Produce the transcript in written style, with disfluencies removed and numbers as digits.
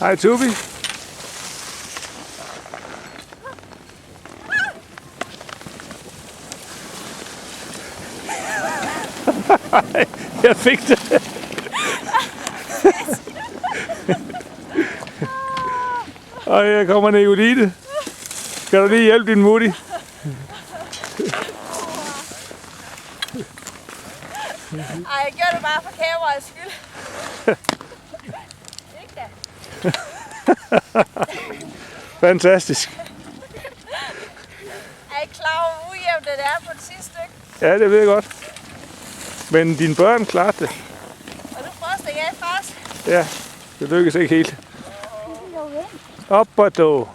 Hej Tubi. Jeg fik det. Og jeg kommer ned i det. Skal du lige hjælpe din mutti? Ej, jeg gjorde det bare for kameraets skyld. Ikke da? Fantastisk. Er I klar over, hvor ujævnt det er på det sidste stykke? Ja, det ved jeg godt. Men dine børn klarede det. Og du prøver at stikke af fra os. Ja, det lykkedes ikke helt. Op og då.